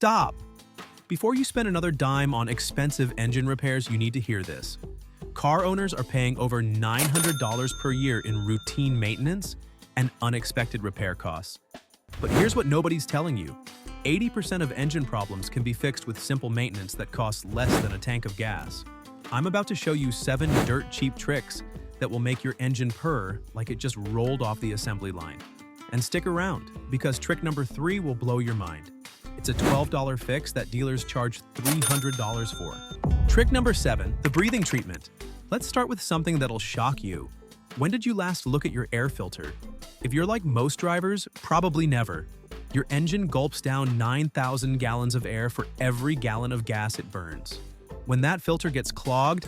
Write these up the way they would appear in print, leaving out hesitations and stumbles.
Stop! Before you spend another dime on expensive engine repairs, you need to hear this. Car owners are paying over $900 per year in routine maintenance and unexpected repair costs. But here's what nobody's telling you. 80% of engine problems can be fixed with simple maintenance that costs less than a tank of gas. I'm about to show you 7 dirt-cheap tricks that will make your engine purr like it just rolled off the assembly line. And stick around, because trick number 3 will blow your mind. It's a $12 fix that dealers charge $300 for. Trick number 7, the breathing treatment. Let's start with something that'll shock you. When did you last look at your air filter? If you're like most drivers, probably never. Your engine gulps down 9,000 gallons of air for every gallon of gas it burns. When that filter gets clogged,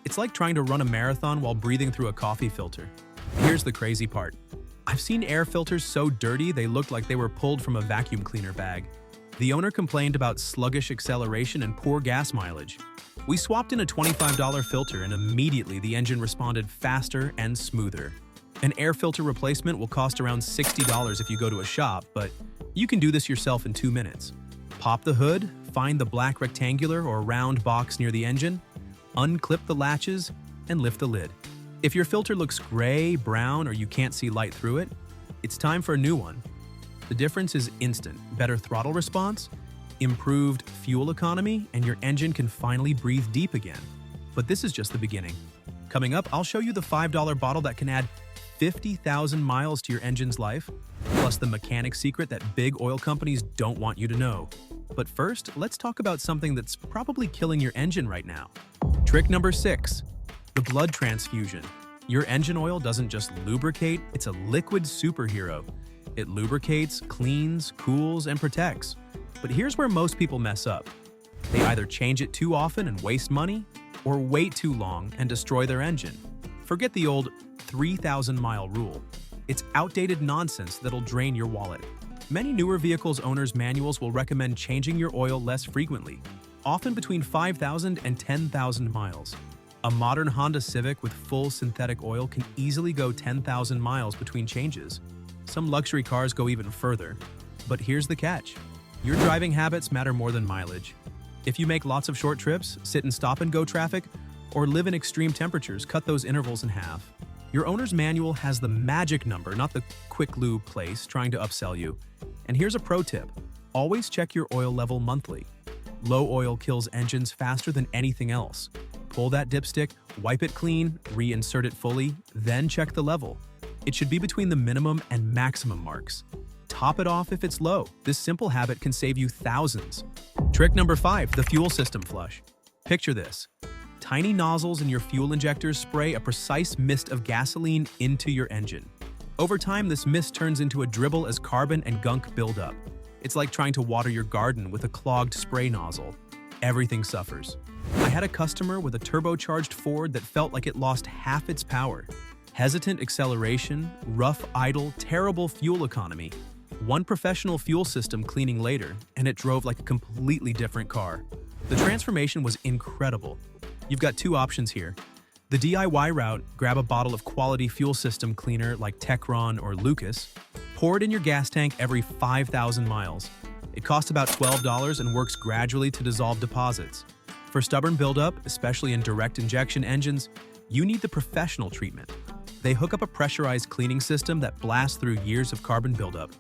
it's like trying to run a marathon while breathing through a coffee filter. Here's the crazy part. I've seen air filters so dirty they looked like they were pulled from a vacuum cleaner bag. The owner complained about sluggish acceleration and poor gas mileage. We swapped in a $25 filter and immediately the engine responded faster and smoother. An air filter replacement will cost around $60 if you go to a shop, but you can do this yourself in 2 minutes. Pop the hood, find the black rectangular or round box near the engine, unclip the latches, and lift the lid. If your filter looks gray, brown, or you can't see light through it, it's time for a new one. The difference is instant. Better throttle response, improved fuel economy, and your engine can finally breathe deep again. But this is just the beginning. Coming up, I'll show you the $5 bottle that can add 50,000 miles to your engine's life, plus the mechanic secret that big oil companies don't want you to know. But first, let's talk about something that's probably killing your engine right now. Trick number 6, the blood transfusion. Your engine oil doesn't just lubricate, it's a liquid superhero. It lubricates, cleans, cools, and protects. But here's where most people mess up. They either change it too often and waste money, or wait too long and destroy their engine. Forget the old 3,000-mile rule. It's outdated nonsense that'll drain your wallet. Many newer vehicles owners' manuals will recommend changing your oil less frequently, often between 5,000 and 10,000 miles. A modern Honda Civic with full synthetic oil can easily go 10,000 miles between changes. Some luxury cars go even further. But here's the catch. Your driving habits matter more than mileage. If you make lots of short trips, sit in stop-and-go traffic, or live in extreme temperatures, cut those intervals in half. Your owner's manual has the magic number, not the quick lube place trying to upsell you. And here's a pro tip. Always check your oil level monthly. Low oil kills engines faster than anything else. Pull that dipstick, wipe it clean, reinsert it fully, then check the level. It should be between the minimum and maximum marks. Top it off if it's low. This simple habit can save you thousands. Trick number 5, the fuel system flush. Picture this. Tiny nozzles in your fuel injectors spray a precise mist of gasoline into your engine. Over time, this mist turns into a dribble as carbon and gunk build up. It's like trying to water your garden with a clogged spray nozzle. Everything suffers. I had a customer with a turbocharged Ford that felt like it lost half its power. Hesitant acceleration, rough idle, terrible fuel economy. One professional fuel system cleaning later, and it drove like a completely different car. The transformation was incredible. You've got 2 options here. The DIY route, grab a bottle of quality fuel system cleaner like Techron or Lucas, pour it in your gas tank every 5,000 miles. It costs about $12 and works gradually to dissolve deposits. For stubborn buildup, especially in direct injection engines, you need the professional treatment. They hook up a pressurized cleaning system that blasts through years of carbon buildup.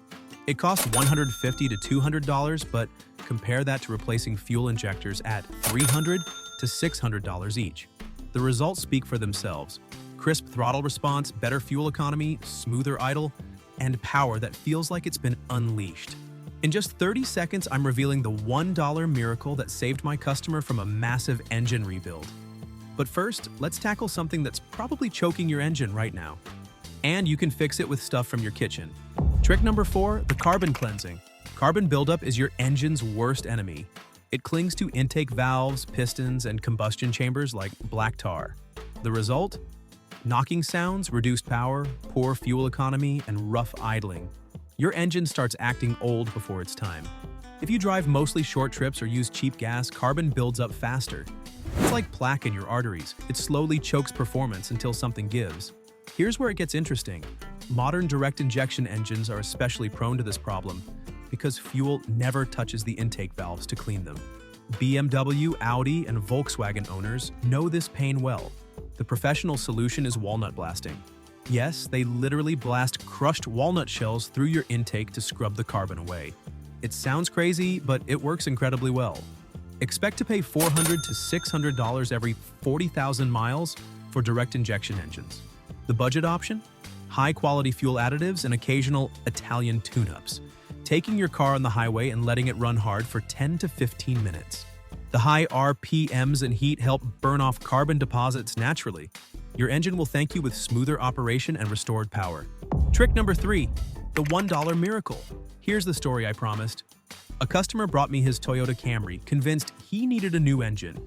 It costs $150 to $200, but compare that to replacing fuel injectors at $300 to $600 each. The results speak for themselves. Crisp throttle response, better fuel economy, smoother idle, and power that feels like it's been unleashed. In just 30 seconds, I'm revealing the $1 miracle that saved my customer from a massive engine rebuild. But first, let's tackle something that's probably choking your engine right now. And you can fix it with stuff from your kitchen. Trick number 4, the carbon cleansing. Carbon buildup is your engine's worst enemy. It clings to intake valves, pistons, and combustion chambers like black tar. The result? Knocking sounds, reduced power, poor fuel economy, and rough idling. Your engine starts acting old before its time. If you drive mostly short trips or use cheap gas, carbon builds up faster. It's like plaque in your arteries. It slowly chokes performance until something gives. Here's where it gets interesting. Modern direct injection engines are especially prone to this problem. because fuel never touches the intake valves to clean them. BMW, Audi, and Volkswagen owners know this pain well. The professional solution is walnut blasting. Yes, they literally blast crushed walnut shells through your intake to scrub the carbon away. It sounds crazy, but it works incredibly well. Expect to pay $400 to $600 every 40,000 miles for direct injection engines. The budget option? High-quality fuel additives and occasional Italian tune-ups, taking your car on the highway and letting it run hard for 10 to 15 minutes. The high RPMs and heat help burn off carbon deposits naturally. Your engine will thank you with smoother operation and restored power. Trick number 3, the $1 miracle. Here's the story I promised. A customer brought me his Toyota Camry, convinced he needed a new engine.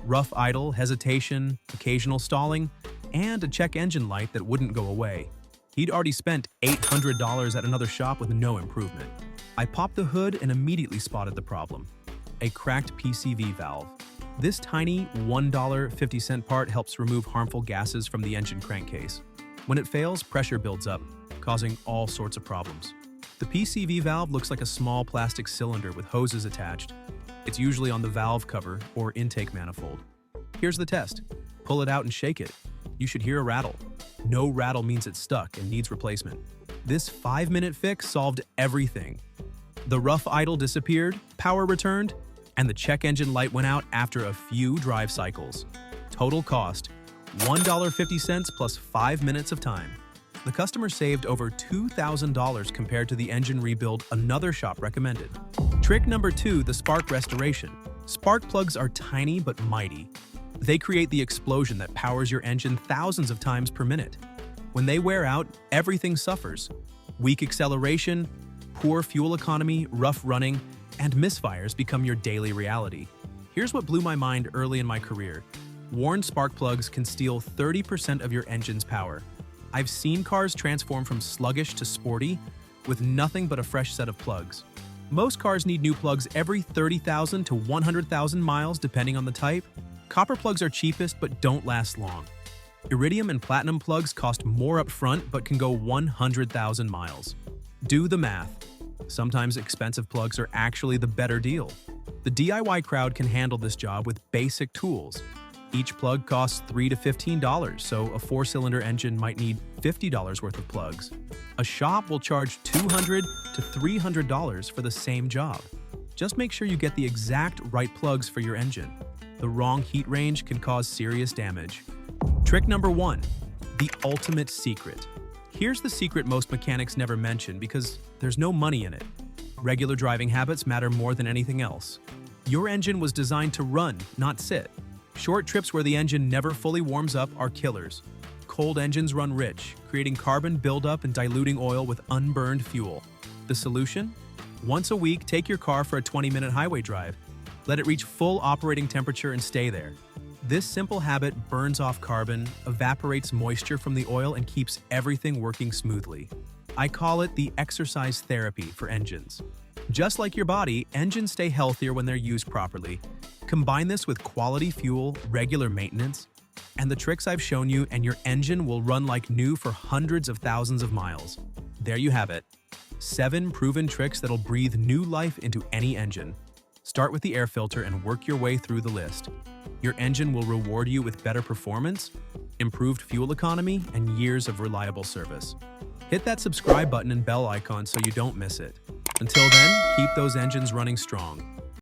Rough idle, hesitation, occasional stalling, and a check engine light that wouldn't go away. He'd already spent $800 at another shop with no improvement. I popped the hood and immediately spotted the problem: a cracked PCV valve. This tiny $1.50 part helps remove harmful gases from the engine crankcase. When it fails, pressure builds up, causing all sorts of problems. The PCV valve looks like a small plastic cylinder with hoses attached. It's usually on the valve cover or intake manifold. Here's the test. Pull it out and shake it. You should hear a rattle. No rattle means it's stuck and needs replacement. This 5-minute fix solved everything. The rough idle disappeared, power returned, and the check engine light went out after a few drive cycles. Total cost, $1.50 plus 5 minutes of time. The customer saved over $2,000 compared to the engine rebuild another shop recommended. Trick number 2, the spark restoration. Spark plugs are tiny but mighty. They create the explosion that powers your engine thousands of times per minute. When they wear out, everything suffers. Weak acceleration, poor fuel economy, rough running, and misfires become your daily reality. Here's what blew my mind early in my career. Worn spark plugs can steal 30% of your engine's power. I've seen cars transform from sluggish to sporty with nothing but a fresh set of plugs. Most cars need new plugs every 30,000 to 100,000 miles depending on the type. Copper plugs are cheapest but don't last long. Iridium and platinum plugs cost more up front but can go 100,000 miles. Do the math. Sometimes expensive plugs are actually the better deal. The DIY crowd can handle this job with basic tools. Each plug costs $3 to $15, so a 4-cylinder engine might need $50 worth of plugs. A shop will charge $200 to $300 for the same job. Just make sure you get the exact right plugs for your engine. The wrong heat range can cause serious damage. Trick number 1, the ultimate secret. Here's the secret most mechanics never mention because there's no money in it. Regular driving habits matter more than anything else. Your engine was designed to run, not sit. Short trips where the engine never fully warms up are killers. Cold engines run rich, creating carbon buildup and diluting oil with unburned fuel. The solution? Once a week, take your car for a 20-minute highway drive. Let it reach full operating temperature and stay there. This simple habit burns off carbon, evaporates moisture from the oil, and keeps everything working smoothly. I call it the exercise therapy for engines. Just like your body, engines stay healthier when they're used properly. Combine this with quality fuel, regular maintenance, and the tricks I've shown you, and your engine will run like new for hundreds of thousands of miles. There you have it. 7 proven tricks that'll breathe new life into any engine. Start with the air filter and work your way through the list. Your engine will reward you with better performance, improved fuel economy, and years of reliable service. Hit that subscribe button and bell icon so you don't miss it. Until then, keep those engines running strong.